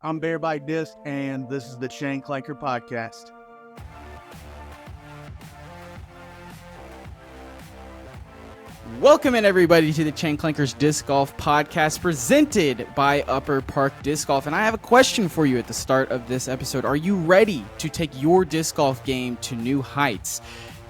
I'm Birdie Disc, and this is the Chain Clanker Podcast. Welcome in, everybody, to the Chain Clankers Disc Golf Podcast presented by Upper Park Disc Golf. And I have a question for you at the start of this episode. Are you ready to take your disc golf game to new heights?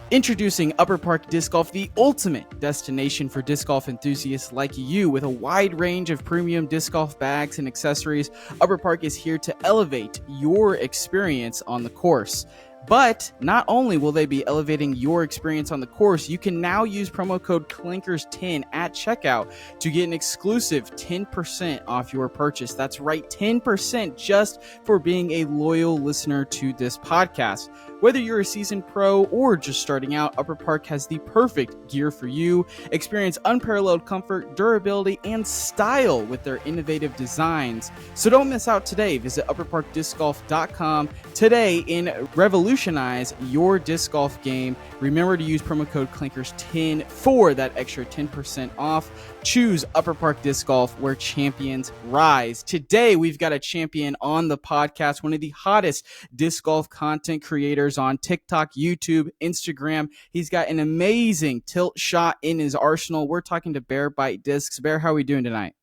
Introducing Upper Park Disc Golf, the ultimate destination for disc golf enthusiasts like you. With a wide range of premium disc golf bags and accessories, Upper Park is here to elevate your experience on the course. But not only will they be elevating your experience on the course, you can now use promo code CLANKERS10 at checkout to get an exclusive 10% off your purchase. That's right, 10% just for being a loyal listener to this podcast. Whether you're a seasoned pro or just starting out, Upper Park has the perfect gear for you. Experience unparalleled comfort, durability, and style with their innovative designs. So don't miss out today. Visit upperparkdiscgolf.com today and revolutionize your disc golf game. Remember to use promo code CLANKERS10 for that extra 10% off. Choose Upper Park Disc Golf, where champions rise. Today, we've got a champion on the podcast, one of the hottest disc golf content creators on TikTok, YouTube, Instagram. He's got an amazing tilt shot in his arsenal. We're talking to Bear Bite Discs. Bear, how are we doing tonight?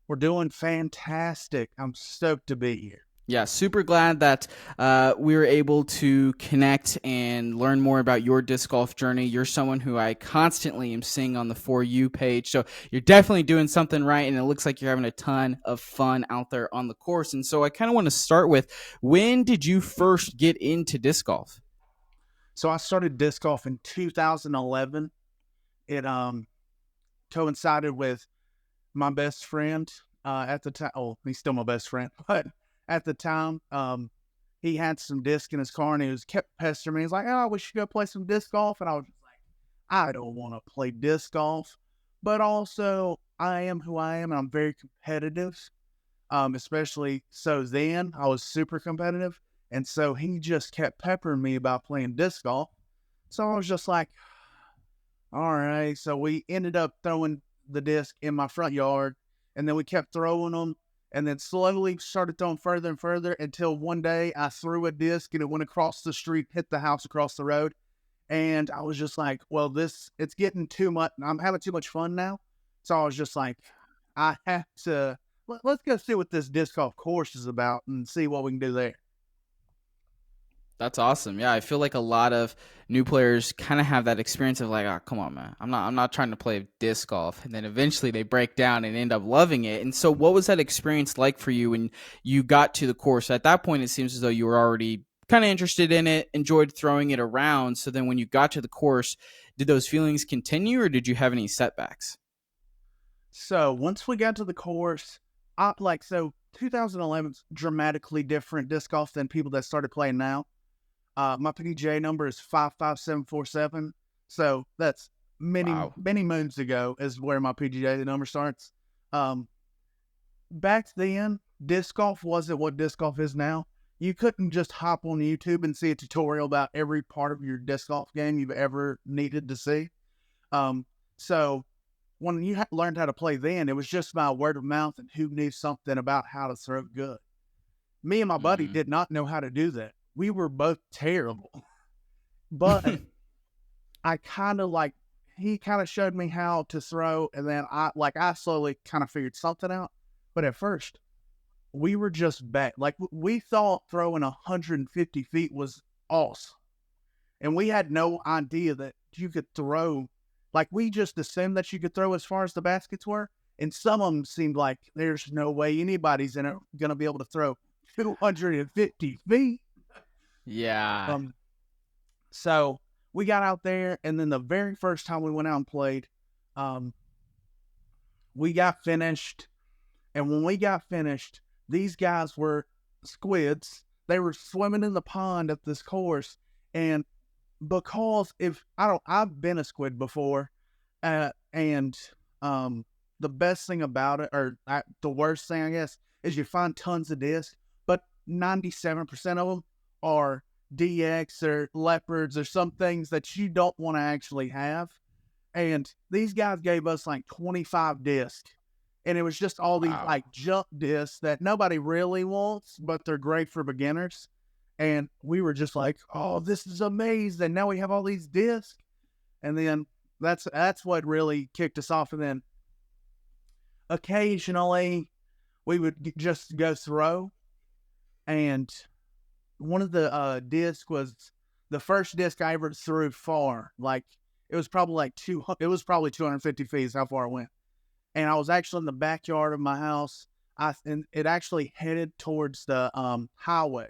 We're doing fantastic. I'm stoked to be here. Yeah, super glad that we were able to connect and learn more about your disc golf journey. You're someone who I constantly am seeing on the For You page, so you're definitely doing something right, and it looks like you're having a ton of fun out there on the course. And so I kind of want to start with, when did you first get into disc golf? So I started disc golf in 2011. It coincided with my best friend at the time. Oh, he's still my best friend, but at the time, he had some disc in his car, and he kept pestering me. He's like, "Oh, we should go play some disc golf." And I was just like, "I don't want to play disc golf," but also I am who I am, and I'm very competitive. Especially so then I was super competitive, and so he just kept peppering me about playing disc golf. So I was just like, "All right." So we ended up throwing the disc in my front yard, and then we kept throwing them. And then slowly started throwing further and further until one day I threw a disc and it went across the street, hit the house across the road. And I was just like, well, it's getting too much. I'm having too much fun now. So I was just like, I have to, let's go see what this disc golf course is about and see what we can do there. That's awesome. Yeah, I feel like a lot of new players kind of have that experience of like, oh, come on, man. I'm not trying to play disc golf. And then eventually they break down and end up loving it. And so what was that experience like for you when you got to the course? At that point, it seems as though you were already kind of interested in it, enjoyed throwing it around. So then when you got to the course, did those feelings continue or did you have any setbacks? So once we got to the course, 2011's dramatically different disc golf than people that started playing now. My PGA number is 55747. So that's many moons ago is where my PGA number starts. Back then, disc golf wasn't what disc golf is now. You couldn't just hop on YouTube and see a tutorial about every part of your disc golf game you've ever needed to see. So when you learned how to play then, it was just by word of mouth and who knew something about how to throw good. Me and my buddy did not know how to do that. We were both terrible, but he kind of showed me how to throw. And then I slowly kind of figured something out. But at first we were just bad. Like we thought throwing 150 feet was awesome. And we had no idea that you could throw. Like we just assumed that you could throw as far as the baskets were. And some of them seemed like there's no way anybody's going to be able to throw 250 feet. Yeah. So we got out there, and then the very first time we went out and played, we got finished. And when we got finished, these guys were squids. They were swimming in the pond at this course. And because I've been a squid before, and the best thing about it, or the worst thing, I guess, is you find tons of discs, but 97% of them are DX or leopards or some things that you don't want to actually have. And these guys gave us like 25 discs. And it was just all these Wow. like junk discs that nobody really wants, but they're great for beginners. And we were just like, oh, this is amazing. Now we have all these discs. And then that's what really kicked us off. And then occasionally we would just go throw. And one of the discs was the first disc I ever threw far. Like it was probably like 250 feet is how far it went. And I was actually in the backyard of my house. And it actually headed towards the highway.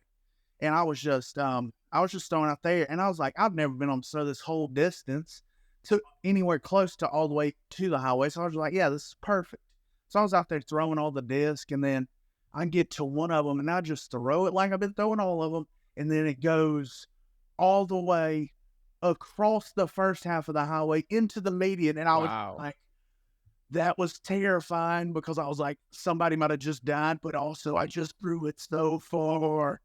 And I was just throwing out there, and I was like, I've never been able to throw this whole distance to anywhere close to all the way to the highway. So I was like, yeah, this is perfect. So I was out there throwing all the discs, and then I get to one of them, and I just throw it like I've been throwing all of them, and then it goes all the way across the first half of the highway into the median, and I was like, that was terrifying because I was like, somebody might have just died, but also I just threw it so far.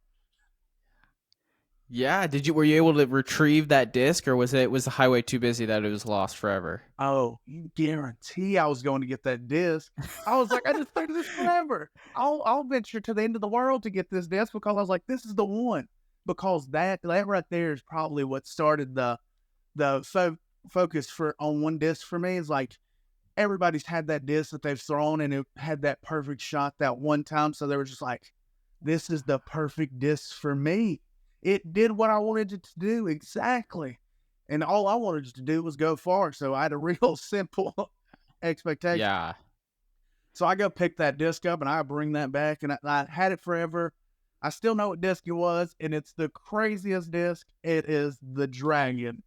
Yeah. Were you able to retrieve that disc, or was the highway too busy that it was lost forever? Oh, you guarantee I was going to get that disc. I was like, I just threw this forever. I'll venture to the end of the world to get this disc because I was like, this is the one. Because that right there is probably what started the focus on one disc for me. Is like everybody's had that disc that they've thrown and it had that perfect shot that one time. So they were just like, this is the perfect disc for me. It did what I wanted it to do exactly. And all I wanted it to do was go far. So I had a real simple expectation. Yeah. So I go pick that disc up and I bring that back, and I had it forever. I still know what disc it was, and it's the craziest disc. It is the Dragon.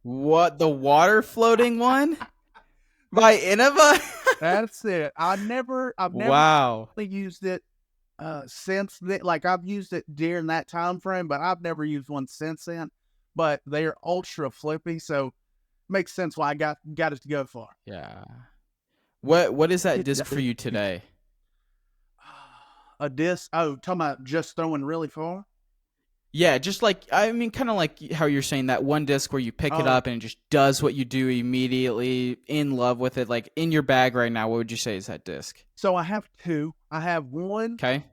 What, the water floating one? By Innova? That's it. I've never really used it since then. Like I've used it during that time frame, but I've never used one since then. But they're ultra flippy, so makes sense why I got it to go far. Yeah. What is that disc for you today? A disc? Oh, talking about just throwing really far? Yeah, just like, I mean, kind of like how you're saying that one disc where you pick it up and it just does what you do immediately, in love with it. Like in your bag right now, what would you say is that disc? So I have two. I have one. Okay.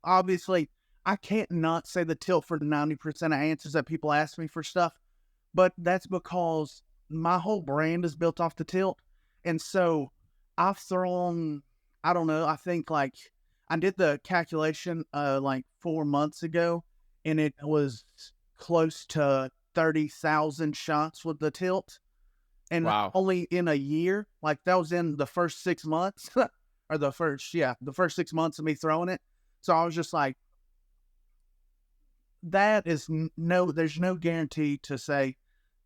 Obviously, I can't not say the tilt for the 90% of answers that people ask me for stuff, but that's because my whole brand is built off the tilt. And so I've thrown, I don't know, I think like I did the calculation like 4 months ago, and it was close to 30,000 shots with the tilt. And only in a year, like that was in the first 6 months or the first 6 months of me throwing it. So I was just like, there's no guarantee to say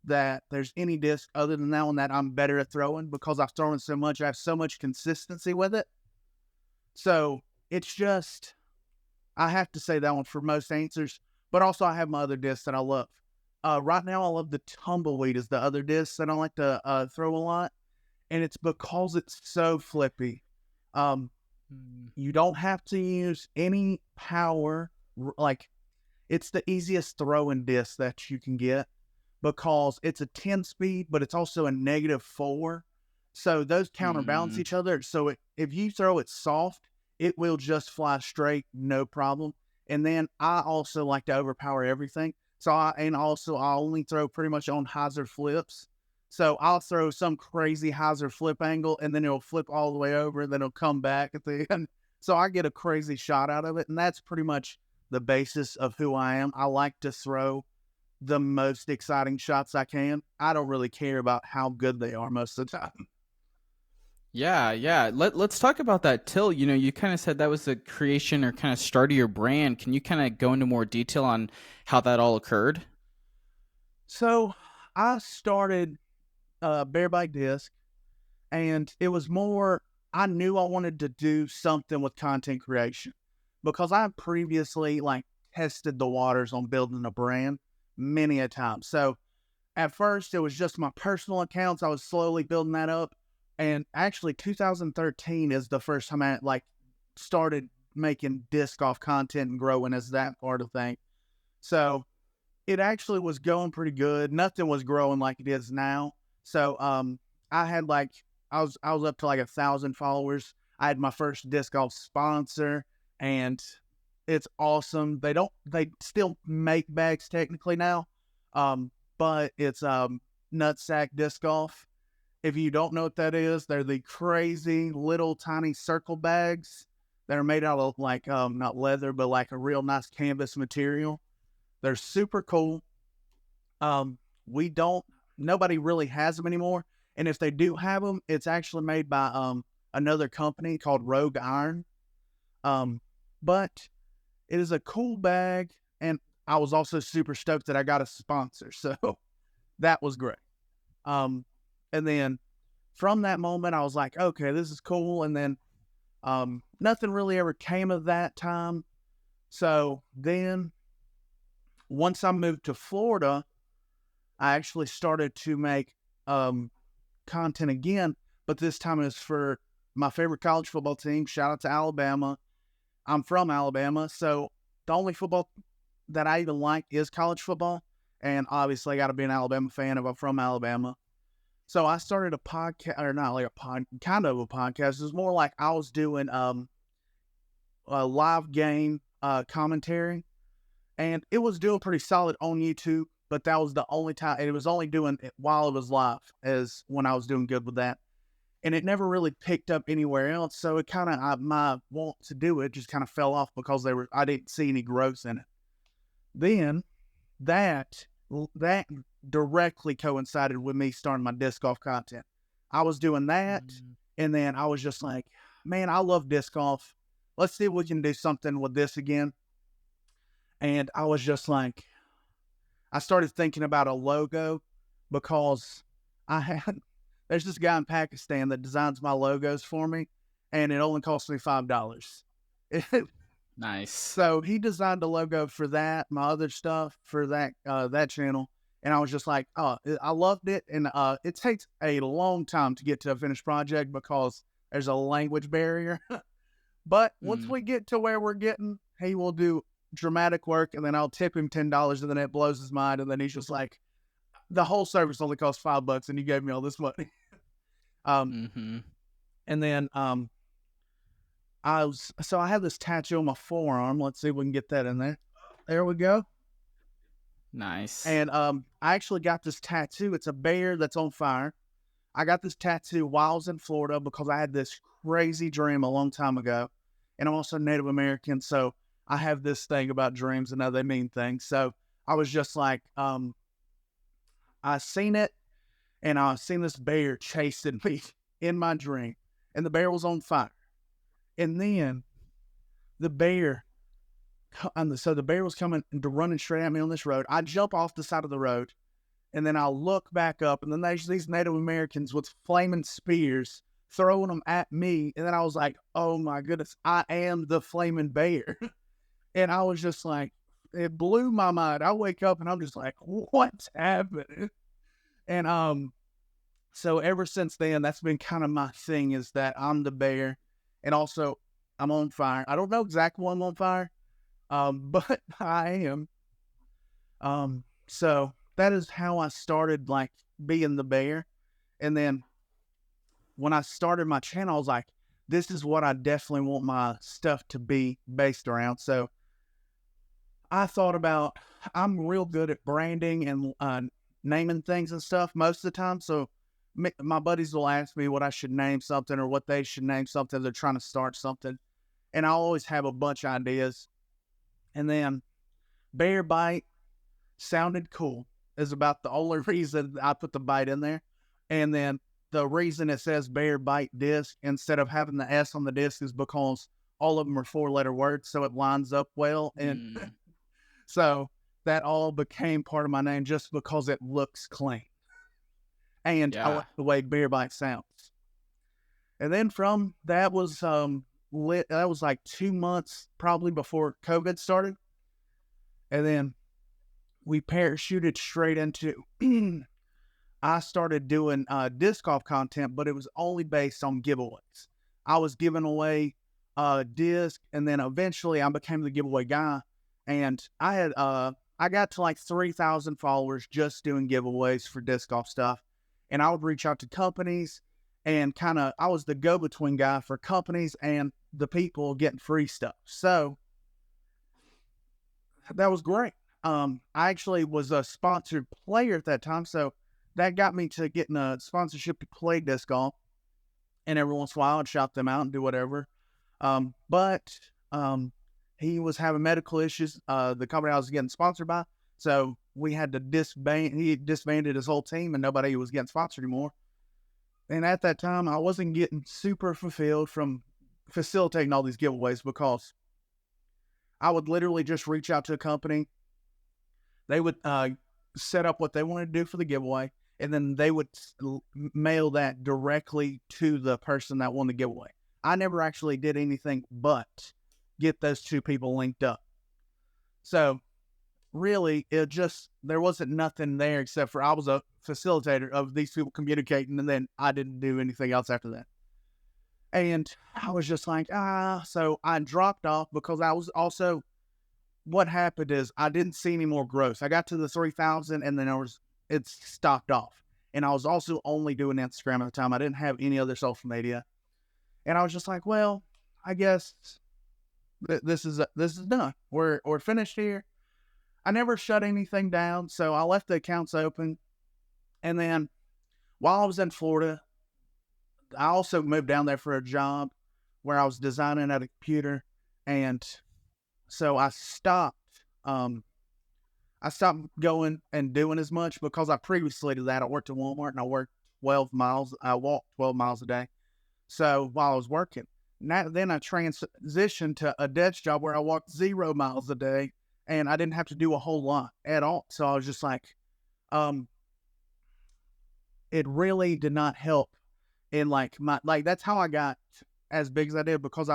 that there's any disc other than that one that I'm better at throwing because I've thrown so much. I have so much consistency with it. So it's just, I have to say that one for most answers, but also I have my other discs that I love. Right now I love the Tumbleweed is the other disc that I like to throw a lot. And it's because it's so flippy. You don't have to use any power. Like it's the easiest throwing disc that you can get because it's a 10 speed, but it's also a -4. So those counterbalance each other. So if you throw it soft, it will just fly straight, no problem. And then I also like to overpower everything. So I only throw pretty much on hyzer flips. So I'll throw some crazy hyzer flip angle, and then it'll flip all the way over, and then it'll come back at the end. So I get a crazy shot out of it, and that's pretty much the basis of who I am. I like to throw the most exciting shots I can. I don't really care about how good they are most of the time. Yeah. Let's talk about that tilt. You know, you kind of said that was the creation or kind of start of your brand. Can you kind of go into more detail on how that all occurred? So I started bareback disc, and it was more, I knew I wanted to do something with content creation because I previously like tested the waters on building a brand many a time. So at first it was just my personal accounts. I was slowly building that up. And actually 2013 is the first time I like started making disc golf content and growing as that part of the thing. So it actually was going pretty good. Nothing was growing like it is now. So I I was up to like 1,000 followers. I had my first disc golf sponsor, and it's awesome. They still make bags technically now, but it's Nutsack Disc Golf. If you don't know what that is, they're the crazy little tiny circle bags that are made out of like not leather, but like a real nice canvas material. They're super cool. Nobody really has them anymore. And if they do have them, it's actually made by another company called Rogue Iron. But it is a cool bag, and I was also super stoked that I got a sponsor, so that was great. And then from that moment, I was like, okay, this is cool. And then nothing really ever came of that time. So then once I moved to Florida, I actually started to make content again, but this time it's for my favorite college football team. Shout out to Alabama. I'm from Alabama, so the only football that I even like is college football, and obviously I got to be an Alabama fan if I'm from Alabama. So I started a podcast, or not like kind of a podcast. It was more like I was doing a live game commentary, and it was doing pretty solid on YouTube. But that was the only time, and it was only doing it while it was live, as when I was doing good with that. And it never really picked up anywhere else. So it kind of, my want to do it just kind of fell off because I didn't see any growth in it. Then that directly coincided with me starting my disc golf content. I was doing that, and then I was just like, man, I love disc golf. Let's see if we can do something with this again. And I was just like, I started thinking about a logo because there's this guy in Pakistan that designs my logos for me, and it only cost me $5. Nice. So he designed a logo for that, my other stuff for that channel, and I was just like, oh, I loved it, and it takes a long time to get to a finished project because there's a language barrier. But once we get to where we're getting, he will do dramatic work, and then I'll tip him $10, and then it blows his mind, and then he's just like, the whole service only cost $5, and you gave me all this money. And then I have this tattoo on my forearm. Let's see if we can get that in there. There we go. Nice. And I actually got this tattoo. It's a bear that's on fire. I got this tattoo while I was in Florida because I had this crazy dream a long time ago, and I'm also Native American, so I have this thing about dreams and how they mean things. So I was just like, I seen it, and I seen this bear chasing me in my dream, and the bear was on fire. And then the bear was coming and running straight at me on this road. I jump off the side of the road, and then I look back up, and then there's these Native Americans with flaming spears throwing them at me. And then I was like, oh my goodness, I am the flaming bear. And I was just like, it blew my mind. I wake up and I'm just like, what's happening? And so ever since then, that's been kind of my thing, is that I'm the bear, and also I'm on fire. I don't know exactly when I'm on fire, but I am. So that is how I started, like, being the bear. And then when I started my channel, I was like, this is what I definitely want my stuff to be based around. So I thought about, I'm real good at branding and naming things and stuff most of the time. So my buddies will ask me what I should name something or what they should name something. They're trying to start something. And I always have a bunch of ideas. And then Bear Bite sounded cool is about the only reason I put the bite in there. And then the reason it says Bear Bite Disc instead of having the S on the disc is because all of them are 4-letter words, so it lines up well. And so that all became part of my name just because it looks clean. And I like the way Bear Bite sounds. And then from that was that was like 2 months probably before COVID started. And then we parachuted straight into I started doing disc golf content, but it was only based on giveaways. I was giving away disc, and then eventually I became the giveaway guy. And I got to like 3,000 followers just doing giveaways for disc golf stuff. And I would reach out to companies, and I was the go-between guy for companies and the people getting free stuff. So that was great. I actually was a sponsored player at that time, so that got me to getting a sponsorship to play disc golf. And every once in a while, I'd shout them out and do whatever. But he was having medical issues. The company I was getting sponsored by, so we had to disband. He disbanded his whole team, and nobody was getting sponsored anymore. And at that time, I wasn't getting super fulfilled from facilitating all these giveaways, because I would literally just reach out to a company. They would set up what they wanted to do for the giveaway, and then they would mail that directly to the person that won the giveaway. I never actually did anything but get those two people linked up. So really, there wasn't nothing there except for I was a facilitator of these people communicating, and then I didn't do anything else after that. And I was just like, so I dropped off, because I was also, what happened is I didn't see any more growth. I got to the 3,000, and then it stopped off. And I was also only doing Instagram at the time. I didn't have any other social media. And I was just like, well, I guess this is done. We're finished here. I never shut anything down, so I left the accounts open. And then while I was in Florida, I also moved down there for a job where I was designing at a computer. And so I stopped going and doing as much, because I previously to that, I worked at Walmart, and I worked 12 miles. I walked 12 miles a day. So while I was working, then I transitioned to a desk job where I walked 0 miles a day, and I didn't have to do a whole lot at all. So I was just like, it really did not help in that's how I got as big as I did, because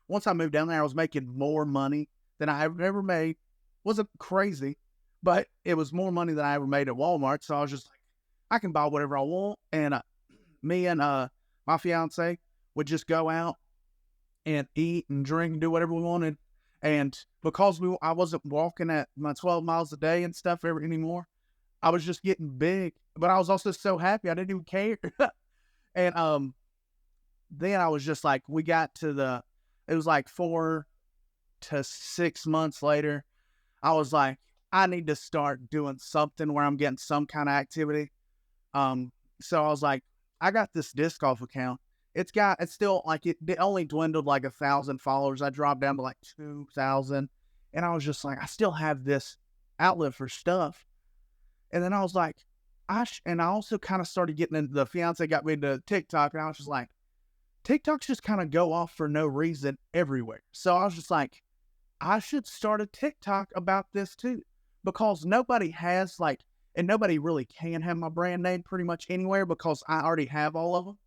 once I moved down there, I was making more money than I ever made. Wasn't crazy, but it was more money than I ever made at Walmart. So I was just like, I can buy whatever I want. And me and my fiance would just go out and eat and drink and do whatever we wanted. And because I wasn't walking at my 12 miles a day and stuff anymore, I was just getting big. But I was also so happy, I didn't even care. And then I was just like, we got to it was like 4 to 6 months later, I was like, I need to start doing something where I'm getting some kind of activity. So I was like, I got this disc golf account. It's still like, it only dwindled like 1,000 followers. I dropped down to like 2,000. And I was just like, I still have this outlet for stuff. And then I was like, and I also kind of started getting into, the fiance got me into TikTok, and I was just like, TikToks just kind of go off for no reason everywhere. So I was just like, I should start a TikTok about this too, because nobody has and nobody really can have my brand name pretty much anywhere, because I already have all of them.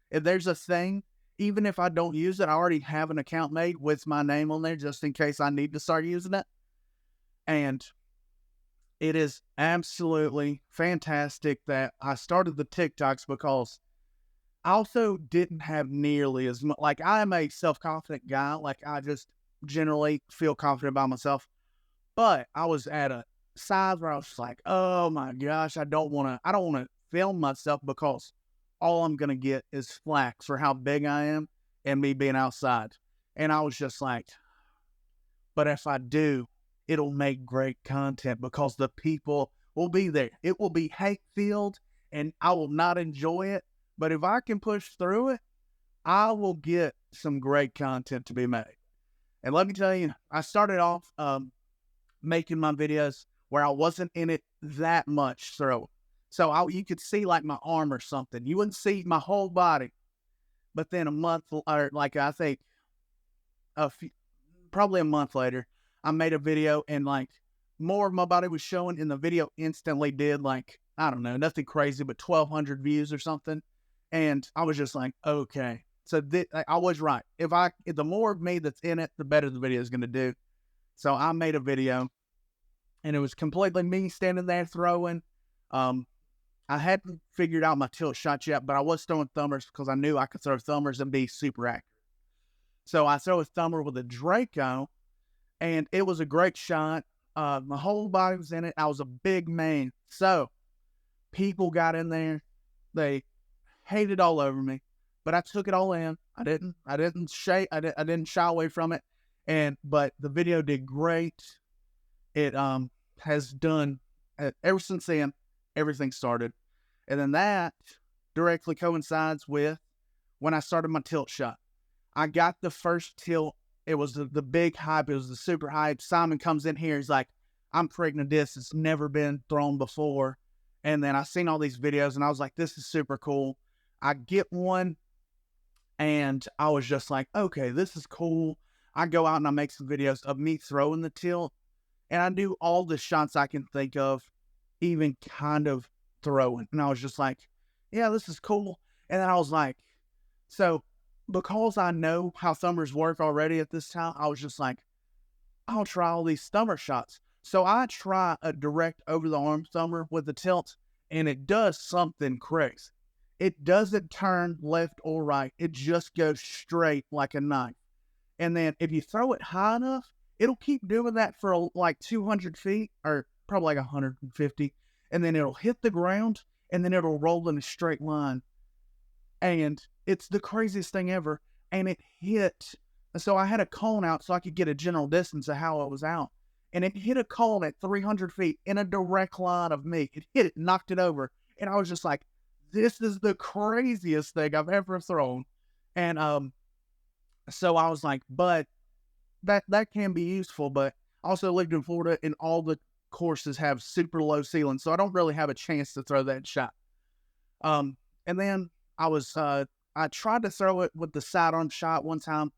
If there's a thing, even if I don't use it, I already have an account made with my name on there just in case I need to start using it. And it is absolutely fantastic that I started the TikToks, because I also didn't have nearly as much. Like, I am a self-confident guy. Like, I just generally feel confident about myself. But I was at a size where I was just like, oh my gosh, I don't want to film myself, because all I'm going to get is flack for how big I am and me being outside. And I was just like, but if I do, it'll make great content, because the people will be there. It will be hate-filled, and I will not enjoy it. But if I can push through it, I will get some great content to be made. And let me tell you, I started off making my videos where I wasn't in it that much throwing. So you could see like my arm or something. You wouldn't see my whole body. But then a month, or like I think probably a month later, I made a video, and like more of my body was showing, and the video instantly did like, I don't know, nothing crazy, but 1,200 views or something. And I was just like, okay. So I was right. If the more of me that's in it, the better the video is going to do. So I made a video, and it was completely me standing there throwing. I hadn't figured out my tilt shot yet, but I was throwing thumbers, because I knew I could throw thumbers and be super accurate. So I throw a thumber with a Draco, and it was a great shot. My whole body was in it. I was a big man. So people got in there. They hated all over me. but I took it all in. I didn't shy away from it. But the video did great. It has done ever since then. Everything started, and then that directly coincides with when I started my tilt shot. I got the first tilt. It was the big hype. It was the super hype. Simon comes in here. He's like, I'm creating a disc that's never been thrown before. And then I seen all these videos and I was like, this is super cool. I get one and I was just like, okay, this is cool. I go out and I make some videos of me throwing the tilt and I do all the shots I can think of, even kind of throwing. And I was just like, yeah, this is cool. And then I was like, so because I know how thumbers work already at this time, I was just like, I'll try all these thumber shots. So I try a direct over-the-arm thumber with the tilt, and it does something crazy. It doesn't turn left or right. It just goes straight like a knife. And then if you throw it high enough, it'll keep doing that for like 200 feet, or probably like 150, and then it'll hit the ground, and then it'll roll in a straight line. And it's the craziest thing ever. And it hit. So I had a cone out so I could get a general distance of how it was out. And it hit a cone at 300 feet in a direct line of me. It hit it, knocked it over. And I was just like, this is the craziest thing I've ever thrown. And so I was like, but that can be useful. But I also lived in Florida and all the courses have super low ceilings. So I don't really have a chance to throw that shot. And then I tried to throw it with the sidearm shot one time,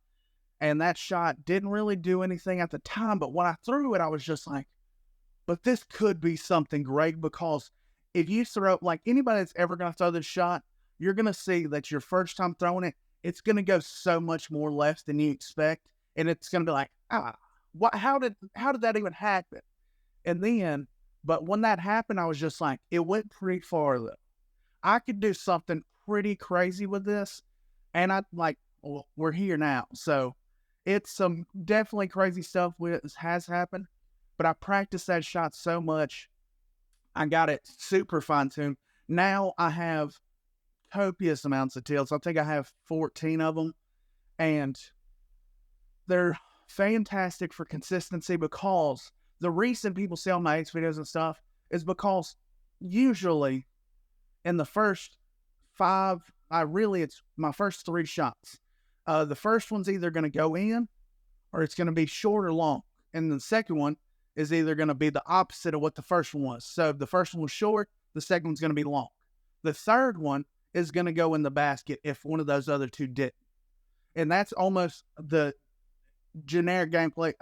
and that shot didn't really do anything at the time. But when I threw it, I was just like, but this could be something great, because if you throw, like anybody that's ever going to throw this shot, you're going to see that your first time throwing it, it's going to go so much more left than you expect. And it's going to be like, how did that even happen? And then, but when that happened, I was just like, it went pretty far though. I could do something pretty crazy with this. And well, we're here now. So it's some definitely crazy stuff has happened. But I practiced that shot so much. I got it super fine-tuned. Now I have copious amounts of tilts. I think I have 14 of them. And they're fantastic for consistency, because the reason people see all my ace videos and stuff is because usually in the first 5, it's my first 3 shots. The first one's either going to go in or it's going to be short or long. And the second one is either going to be the opposite of what the first one was. So if the first one was short, the second one's going to be long. The third one is going to go in the basket if one of those other two didn't. And that's almost the generic gameplay.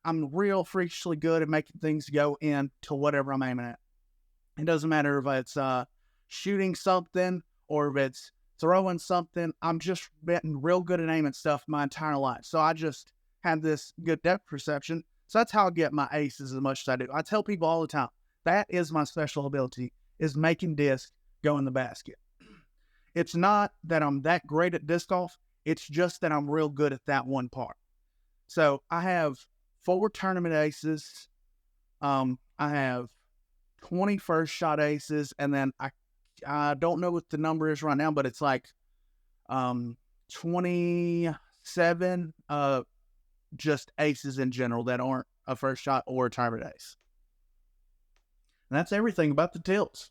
I'm real freakishly good at making things go into whatever I'm aiming at. It doesn't matter if it's shooting something or if it's throwing something. I'm just been real good at aiming stuff my entire life. So I just have this good depth perception. So that's how I get my aces as much as I do. I tell people all the time, that is my special ability, is making discs go in the basket. It's not that I'm that great at disc golf. It's just that I'm real good at that one part. So I have 4 tournament aces. I have 20 first shot aces, and then I don't know what the number is right now, but it's like 27 just aces in general that aren't a first shot or a tournament ace. And that's everything about the tilts.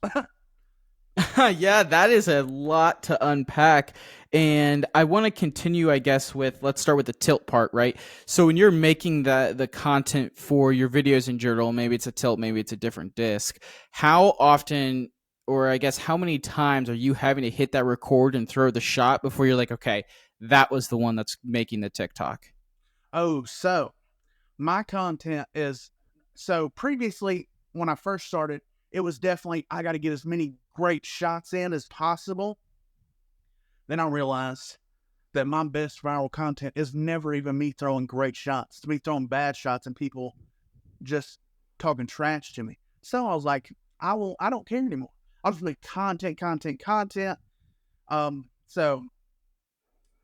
Yeah, that is a lot to unpack. And I want to continue, I guess, let's start with the tilt part, right? So when you're making the content for your videos in general, maybe it's a tilt, maybe it's a different disc, how often, or I guess how many times are you having to hit that record and throw the shot before you're like, okay, that was the one that's making the TikTok? Oh, so my content is, so previously when I first started, it was definitely, I got to get as many great shots in as possible. Then I realized that my best viral content is never even me throwing great shots. It's me throwing bad shots and people just talking trash to me. So I was like, I don't care anymore. I'll just make content. So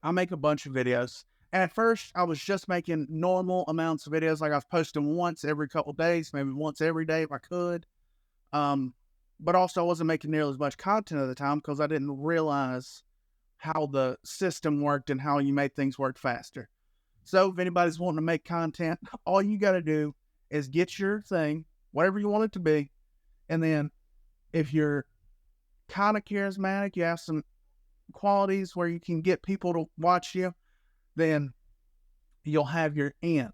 I make a bunch of videos. And at first, I was just making normal amounts of videos. Like I was posting once every couple of days, maybe once every day if I could. But also I wasn't making nearly as much content at the time because I didn't realize how the system worked and how you made things work faster. So if anybody's wanting to make content, all you got to do is get your thing, whatever you want it to be. And then if you're kind of charismatic, you have some qualities where you can get people to watch you, then you'll have your in.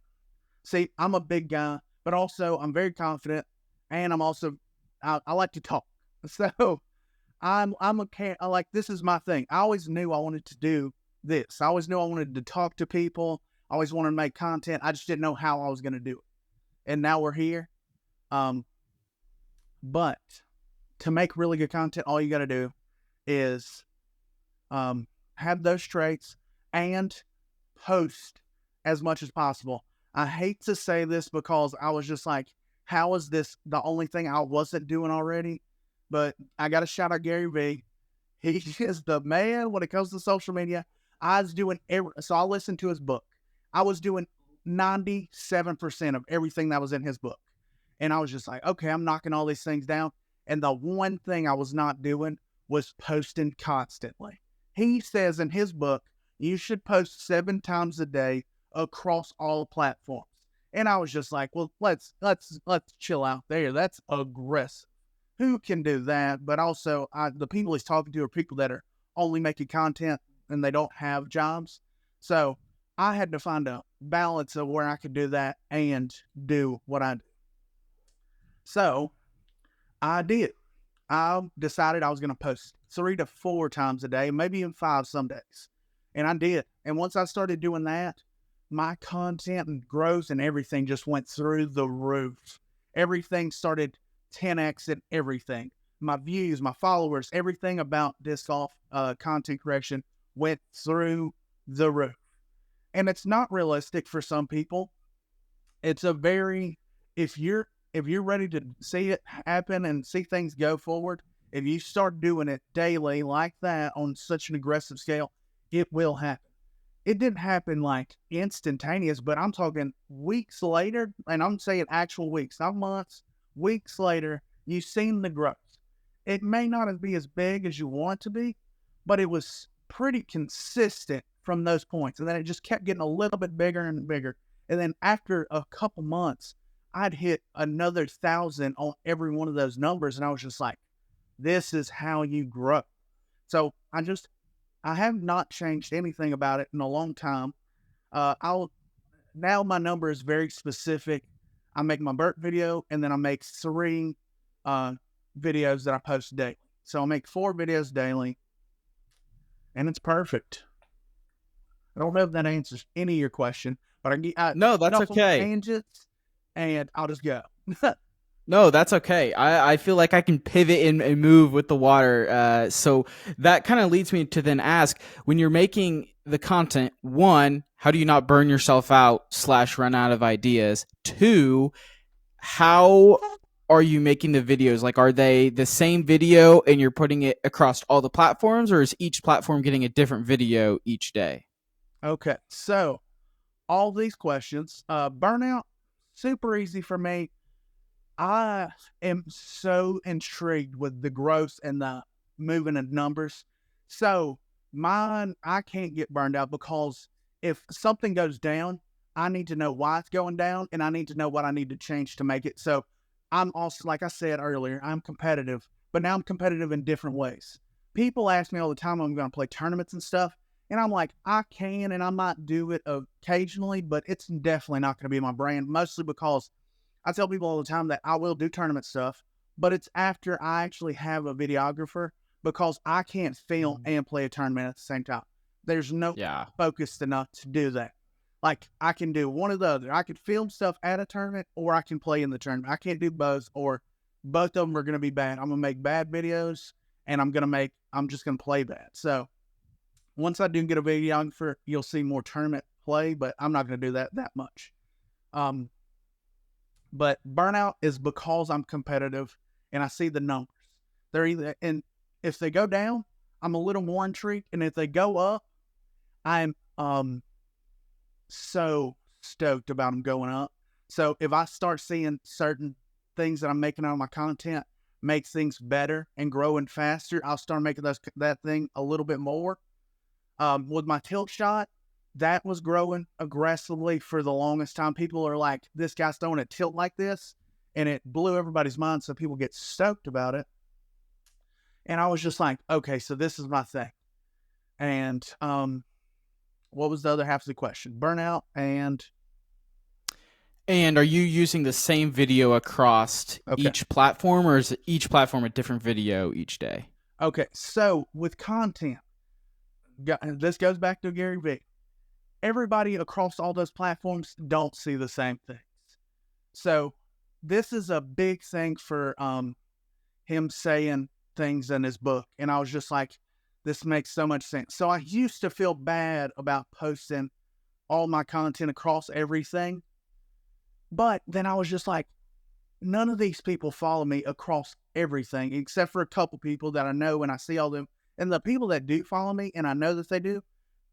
See, I'm a big guy, but also I'm very confident, and I like to talk. So I like, this is my thing. I always knew I wanted to do this. I always knew I wanted to talk to people. I always wanted to make content. I just didn't know how I was going to do it. And now we're here. But to make really good content, all you got to do is have those traits and post as much as possible. I hate to say this because I was just like, how is this the only thing I wasn't doing already? But I got to shout out Gary Vee. He is the man when it comes to social media. I was doing so I listened to his book. I was doing 97% of everything that was in his book. And I was just like, okay, I'm knocking all these things down. And the one thing I was not doing was posting constantly. He says in his book, you should post 7 times a day across all platforms. And I was just like, well, let's chill out there. That's aggressive. Who can do that? But also, the people he's talking to are people that are only making content and they don't have jobs. So I had to find a balance of where I could do that and do what I do. So I did. I decided I was going to post 3 to 4 times a day, maybe even 5 some days. And I did. And once I started doing that, my content and growth and everything just went through the roof. Everything started 10x and everything. My views, my followers, everything about disc golf content creation went through the roof. And it's not realistic for some people. It's a very, if you're ready to see it happen and see things go forward, if you start doing it daily like that on such an aggressive scale, it will happen. It didn't happen like instantaneous, but I'm talking weeks later, and I'm saying actual weeks, not months, weeks later, you've seen the growth. It may not be as big as you want it to be, but it was pretty consistent from those points. And then it just kept getting a little bit bigger and bigger. And then after a couple months, I'd hit another 1,000 on every one of those numbers. And I was just like, this is how you grow. So I have not changed anything about it in a long time. Now my number is very specific. I make my Burt video, and then I make 3 videos that I post daily. So I make 4 videos daily, and it's perfect. I don't know if that answers any of your question, but No, that's okay. Tangents, and I'll just go. No, that's okay. I feel like I can pivot and move with the water. So that kind of leads me to then ask, when you're making the content, 1, how do you not burn yourself out / run out of ideas? 2, how are you making the videos? Like, are they the same video and you're putting it across all the platforms, or is each platform getting a different video each day? Okay, so all these questions, burnout, super easy for me. I am so intrigued with the growth and the moving of numbers. So mine, I can't get burned out because if something goes down, I need to know why it's going down, and I need to know what I need to change to make it. So I'm also, like I said earlier, I'm competitive, but now I'm competitive in different ways. People ask me all the time, I'm going to play tournaments and stuff. And I'm like, I can, and I might do it occasionally, but it's definitely not going to be my brand, mostly because I tell people all the time that I will do tournament stuff, but it's after I actually have a videographer, because I can't film and play a tournament at the same time. There's no focused enough to do that. Like, I can do one or the other. I could film stuff at a tournament, or I can play in the tournament. I can't do both, or both of them are going to be bad. I'm going to make bad videos, and I'm just going to play bad. So once I do get a videographer, you'll see more tournament play, but I'm not going to do that much. But burnout is because I'm competitive and I see the numbers. And if they go down, I'm a little more intrigued. And if they go up, I'm so stoked about them going up. So if I start seeing certain things that I'm making out of my content makes things better and growing faster, I'll start making that thing a little bit more. With my tilt shot, that was growing aggressively for the longest time. People are like, this guy's throwing a tilt like this. And it blew everybody's mind. So people get stoked about it. And I was just like, okay, so this is my thing. And what was the other half of the question? Burnout and are you using the same video across each platform, or is each platform a different video each day? Okay, so with content, this goes back to Gary Vee. Everybody across all those platforms don't see the same things. So this is a big thing for him saying things in his book. And I was just like, this makes so much sense. So I used to feel bad about posting all my content across everything. But then I was just like, none of these people follow me across everything, except for a couple people that I know and I see all them. And the people that do follow me, and I know that they do,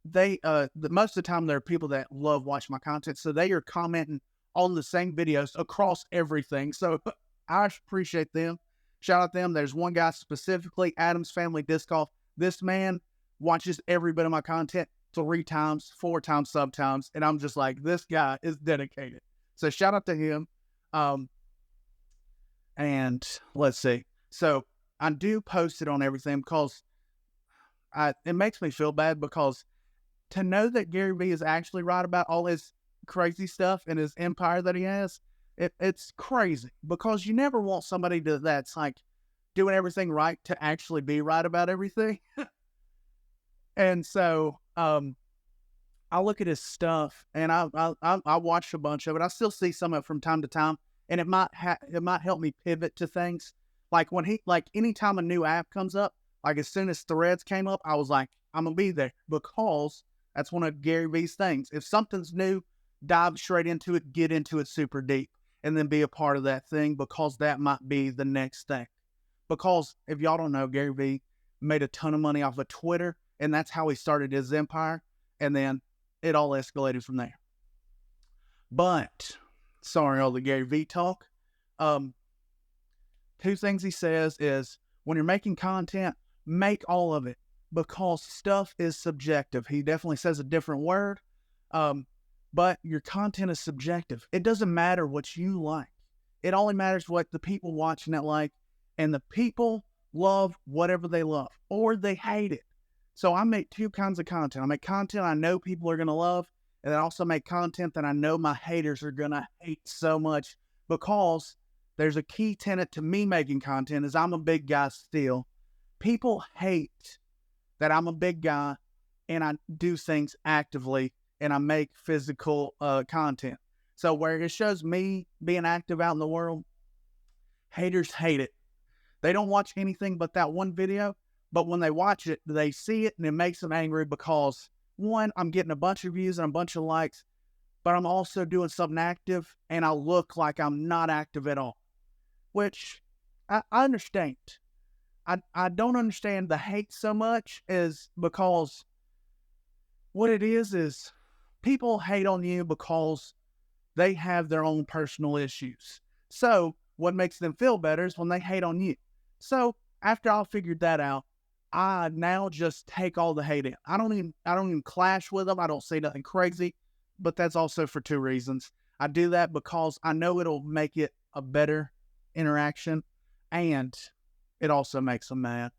most of the time they're people that love watching my content. So they are commenting on the same videos across everything. So I appreciate them. Shout out them. There's one guy specifically, Adam's Family Disc Golf. This man watches every bit of my content 3 times, 4 times, sometimes. And I'm just like, this guy is dedicated. So shout out to him. And let's see. So I do post it on everything because it makes me feel bad, because to know that Gary Vee is actually right about all his crazy stuff and his empire that he has, it's crazy, because you never want somebody that's like doing everything right to actually be right about everything. And so I look at his stuff and I watched a bunch of it. I still see some of it from time to time, and it might help me pivot to things. Like anytime a new app comes up, like as soon as Threads came up, I was like, I'm gonna be there, because that's one of Gary Vee's things. If something's new, dive straight into it, get into it super deep, and then be a part of that thing, because that might be the next thing. Because if y'all don't know, Gary Vee made a ton of money off of Twitter, and that's how he started his empire, and then it all escalated from there. But sorry, all the Gary Vee talk. 2 things he says is, when you're making content, make all of it, because stuff is subjective. He definitely says a different word, but your content is subjective. It doesn't matter what you like. It only matters what the people watching it like, and the people love whatever they love, or they hate it. So I make 2 kinds of content. I make content I know people are going to love, and I also make content that I know my haters are going to hate so much, because there's a key tenet to me making content is I'm a big guy still. People hate that I'm a big guy and I do things actively and I make physical content. So where it shows me being active out in the world, haters hate it. They don't watch anything but that one video, but when they watch it, they see it and it makes them angry, because 1, I'm getting a bunch of views and a bunch of likes, but I'm also doing something active and I look like I'm not active at all, which I understand. I don't understand the hate so much, is because what it is people hate on you because they have their own personal issues. So what makes them feel better is when they hate on you. So after I figured that out, I now just take all the hate in. I don't even clash with them. I don't say nothing crazy, but that's also for 2 reasons. I do that because I know it'll make it a better interaction, and it also makes them mad.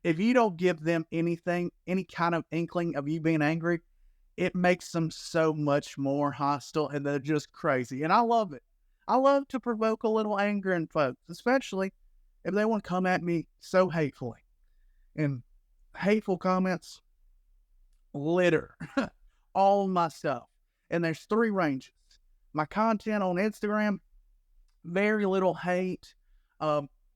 If you don't give them anything, any kind of inkling of you being angry, it makes them so much more hostile, and they're just crazy. And I love it. I love to provoke a little anger in folks, especially if they want to come at me so hatefully. And hateful comments litter all my stuff. And there's 3 ranges. My content on Instagram, very little hate.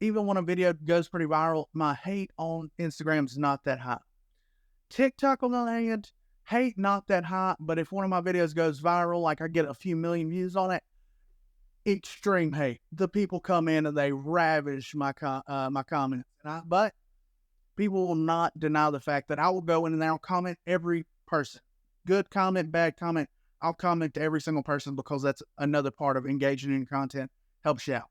Even when a video goes pretty viral, my hate on Instagram is not that high. TikTok, on the other hand, hate not that high, but if one of my videos goes viral, like I get a few million views on it, extreme hate. The people come in and they ravish my comments. But people will not deny the fact that I will go in and I'll comment every person. Good comment, bad comment. I'll comment to every single person, because that's another part of engaging in content. Helps you out.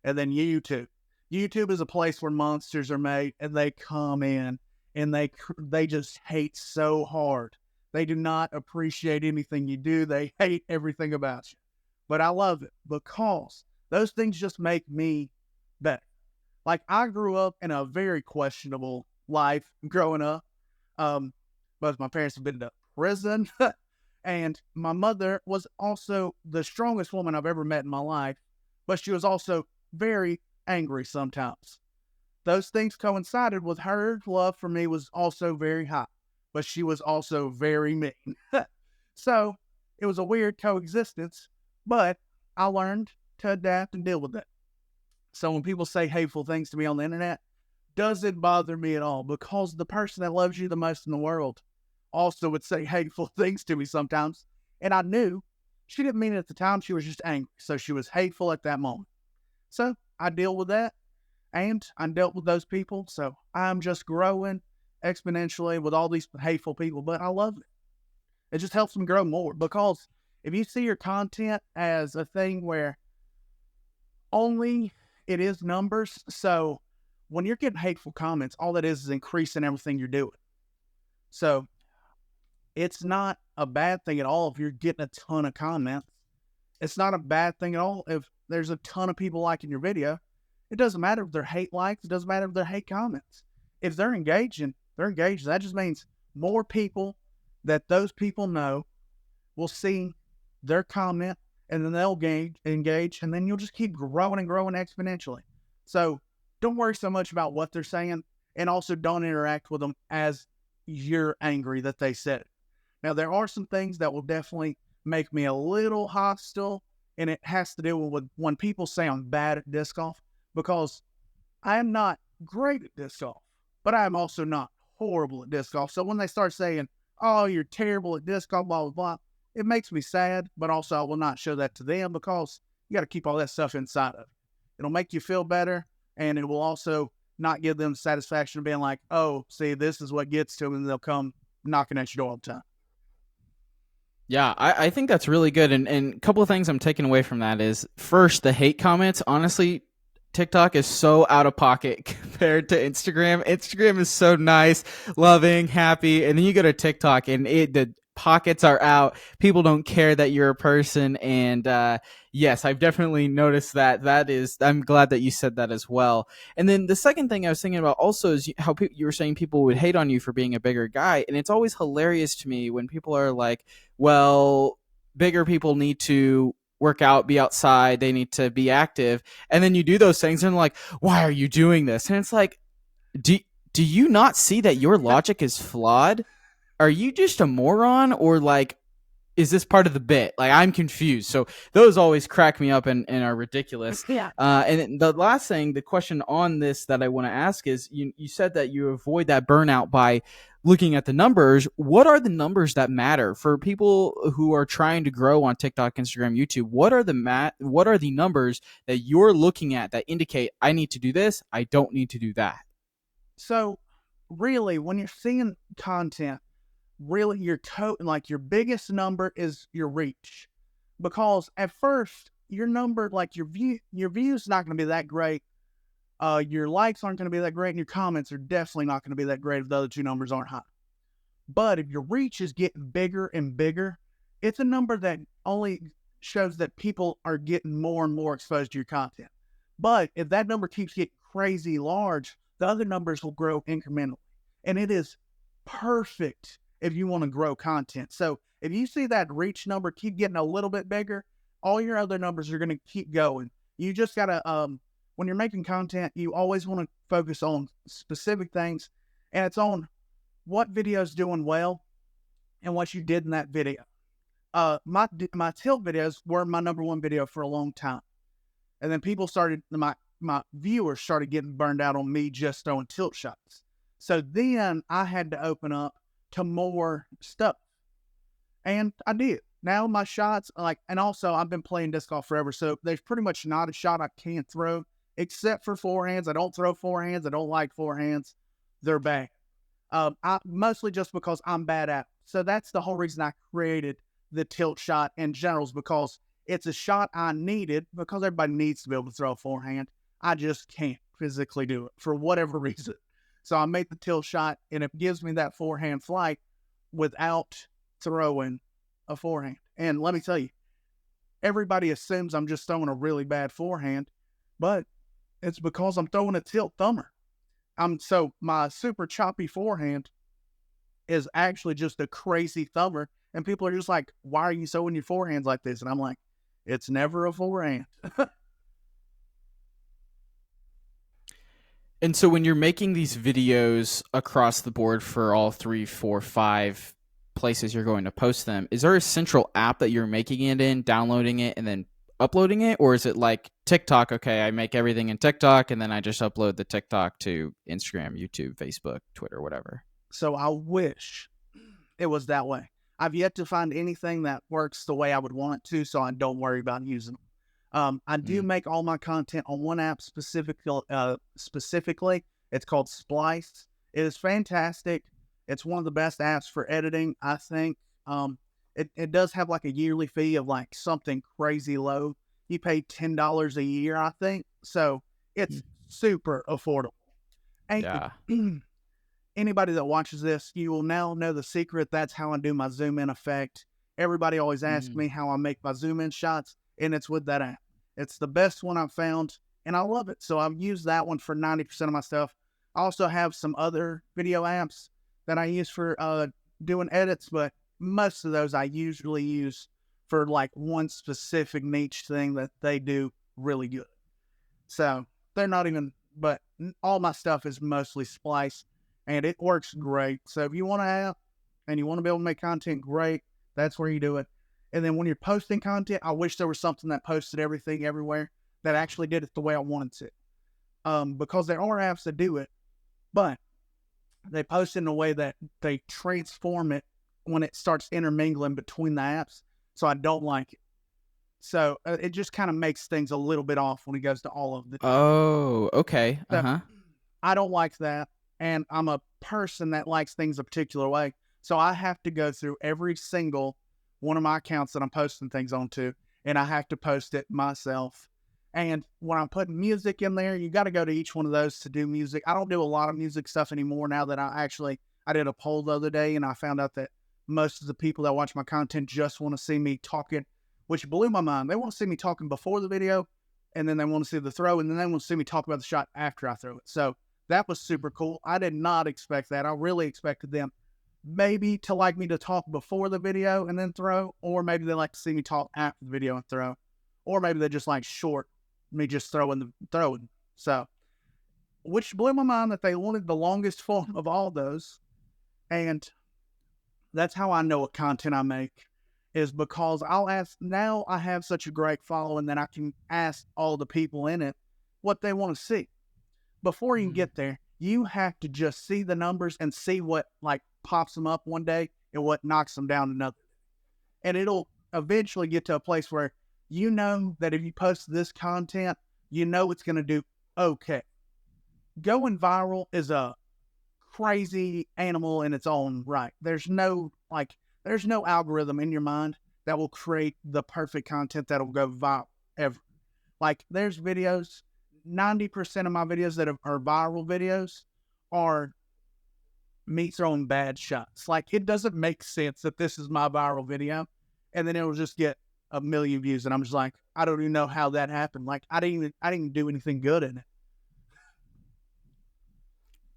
And then YouTube. YouTube is a place where monsters are made, and they come in and they just hate so hard. They do not appreciate anything you do. They hate everything about you. But I love it because those things just make me better. Like, I grew up in a very questionable life growing up. Both my parents have been to prison, and my mother was also the strongest woman I've ever met in my life, but she was also very angry sometimes. Those things coincided with her love for me was also very high, but she was also very mean. So it was a weird coexistence, but I learned to adapt and deal with it. So when people say hateful things to me on the internet, doesn't bother me at all, because the person that loves you the most in the world also would say hateful things to me sometimes. And I knew she didn't mean it at the time. She was just angry. So she was hateful at that moment. So I deal with that, and I dealt with those people. So I'm just growing exponentially with all these hateful people, but I love it. It just helps me grow more, because if you see your content as a thing where only it is numbers, so when you're getting hateful comments, all that is increasing everything you're doing. So it's not a bad thing at all if you're getting a ton of comments. It's not a bad thing at all if there's a ton of people liking your video. It doesn't matter if they're hate likes. It doesn't matter if they're hate comments. If they're engaging, they're engaged. That just means more people that those people know will see their comment, and then they'll engage, and then you'll just keep growing and growing exponentially. So don't worry so much about what they're saying, and also don't interact with them as you're angry that they said it. Now, there are some things that will definitely make me a little hostile, and it has to do with when people say I'm bad at disc golf, because I am not great at disc golf, but I am also not horrible at disc golf. So when they start saying, oh, you're terrible at disc golf, blah, blah, blah, it makes me sad, but also I will not show that to them, because you got to keep all that stuff inside of it. It'll make you feel better, and it will also not give them the satisfaction of being like, oh, see, this is what gets to them, and they'll come knocking at your door all the time. Yeah, I think that's really good. And a couple of things I'm taking away from that is, first, the hate comments. Honestly, TikTok is so out of pocket compared to Instagram. Instagram is so nice, loving, happy. And then you go to TikTok and the pockets are out. People don't care that you're a person. And yes, I've definitely noticed that. I'm glad that you said that as well. And then the second thing I was thinking about also is how you were saying people would hate on you for being a bigger guy. And it's always hilarious to me when people are like, well, bigger people need to work out, be outside, they need to be active. And then you do those things and like, why are you doing this? And it's like, do you not see that your logic is flawed? Are you just a moron, or like, is this part of the bit? Like, I'm confused. So those always crack me up and are ridiculous. Yeah. And the last thing, the question on this that I want to ask is, you said that you avoid that burnout by looking at the numbers. What are the numbers that matter for people who are trying to grow on TikTok, Instagram, YouTube? What are the numbers that you're looking at that indicate I need to do this, I don't need to do that? So really, when you're seeing content, really your biggest number is your reach, because at first your number, like your views not going to be that great. Your likes aren't going to be that great, and your comments are definitely not going to be that great if the other two numbers aren't high. But if your reach is getting bigger and bigger, it's a number that only shows that people are getting more and more exposed to your content. But if that number keeps getting crazy large, the other numbers will grow incrementally. And it is perfect if you want to grow content. So if you see that reach number keep getting a little bit bigger, all your other numbers are going to keep going. You just got to, when you're making content, you always want to focus on specific things, and it's on what video is doing well and what you did in that video. My tilt videos were my number one video for a long time. And then people my viewers started getting burned out on me just throwing tilt shots. So then I had to open up to more stuff. And I did. Now my shots, and also I've been playing disc golf forever, so there's pretty much not a shot I can't throw, except for forehands. I don't throw forehands. I don't like forehands. They're bad. Mostly just because I'm bad at it. So that's the whole reason I created the tilt shot in general, is because it's a shot I needed, because everybody needs to be able to throw a forehand. I just can't physically do it for whatever reason. So I make the tilt shot, and it gives me that forehand flight without throwing a forehand. And let me tell you, everybody assumes I'm just throwing a really bad forehand, but it's because I'm throwing a tilt thumber. So my super choppy forehand is actually just a crazy thumber, and people are just like, "Why are you throwing your forehands like this?" And I'm like, "It's never a forehand." And so when you're making these videos across the board for all 3, 4, 5 places you're going to post them, is there a central app that you're making it in, downloading it, and then uploading it? Or is it like TikTok? Okay, I make everything in TikTok, and then I just upload the TikTok to Instagram, YouTube, Facebook, Twitter, whatever. So I wish it was that way. I've yet to find anything that works the way I would want it to, so I don't worry about using them. I do make all my content on one app specifically. It's called Splice. It is fantastic. It's one of the best apps for editing, I think. It does have like a yearly fee of like something crazy low. You pay $10 a year, I think. So it's super affordable. And Yeah. anybody that watches this, you will now know the secret. That's how I do my zoom in effect. Everybody always asks me how I make my zoom in shots, and it's with that app. It's the best one I've found, and I love it. So I've used that one for 90% of my stuff. I also have some other video apps that I use for doing edits, but most of those I usually use for like one specific niche thing that they do really good. So they're not even, but all my stuff is mostly Splice, and it works great. So if you want to have, and you want to be able to make content, great, that's where you do it. And then when you're posting content, I wish there was something that posted everything everywhere that actually did it the way I wanted to. Because there are apps that do it, but they post in a way that they transform it when it starts intermingling between the apps. So I don't like it. So it just kind of makes things a little bit off when it goes to all of the. Oh, okay. So I don't like that. And I'm a person that likes things a particular way. So I have to go through every single one of my accounts that I'm posting things onto, and I have to post it myself. And when I'm putting music in there, you got to go to each one of those to do music. I don't do a lot of music stuff anymore now that I did a poll the other day, and I found out that most of the people that watch my content just want to see me talking, which blew my mind. They want to see me talking before the video, and then they want to see the throw, and then they want to see me talk about the shot after I throw it. So that was super cool. I did not expect that. I really expected them maybe to like me to talk before the video and then throw, or maybe they like to see me talk after the video and throw, or maybe they just like short me just throwing. So, which blew my mind that they wanted the longest form of all those. And that's how I know what content I make, is because I'll ask, now I have such a great following that I can ask all the people in it what they want to see. Before you can get there, you have to just see the numbers and see what like pops them up one day and what knocks them down another. And it'll eventually get to a place where you know that if you post this content, you know it's going to do okay. Going viral is a crazy animal in its own right. There's no algorithm in your mind that will create the perfect content that'll go viral ever. Like there's videos, 90% of my videos that are viral videos are me throwing bad shots. Like it doesn't make sense that this is my viral video, and then it'll just get a million views, and I'm just like, I don't even know how that happened. Like I didn't even do anything good in it.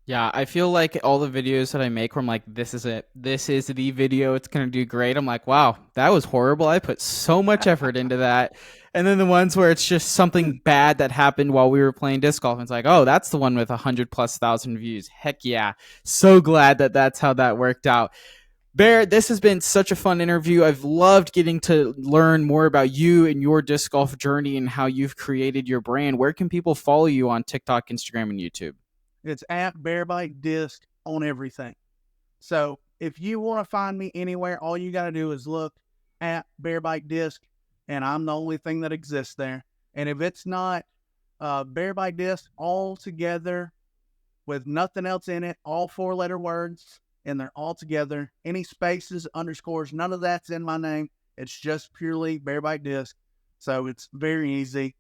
Yeah, I feel like all the videos that I make where I'm like, this is it. This is the video. It's going to do great. I'm like, wow, that was horrible. I put so much effort into that. And then the ones where it's just something bad that happened while we were playing disc golf. And it's like, oh, that's the one with 100,000+ views. Heck yeah. So glad that that's how that worked out. Bear, this has been such a fun interview. I've loved getting to learn more about you and your disc golf journey and how you've created your brand. Where can people follow you on TikTok, Instagram, and YouTube? It's at Barebite Disc on everything. So if you want to find me anywhere, all you got to do is look at Barebite Disc, and I'm the only thing that exists there. And if it's not Barebite Disc all together with nothing else in it, all 4-letter words, and they're all together, any spaces, underscores, none of that's in my name. It's just purely Barebite Disc. So it's very easy.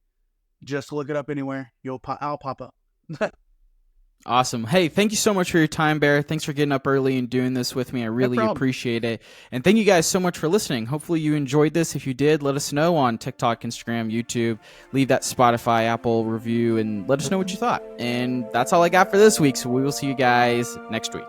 Just look it up anywhere. I'll pop up. Awesome. Hey, thank you so much for your time, Bear. Thanks for getting up early and doing this with me. I really appreciate it. And thank you guys so much for listening. Hopefully you enjoyed this. If you did, let us know on TikTok, Instagram, YouTube. Leave that Spotify, Apple review, and let us know what you thought. And that's all I got for this week. So we will see you guys next week.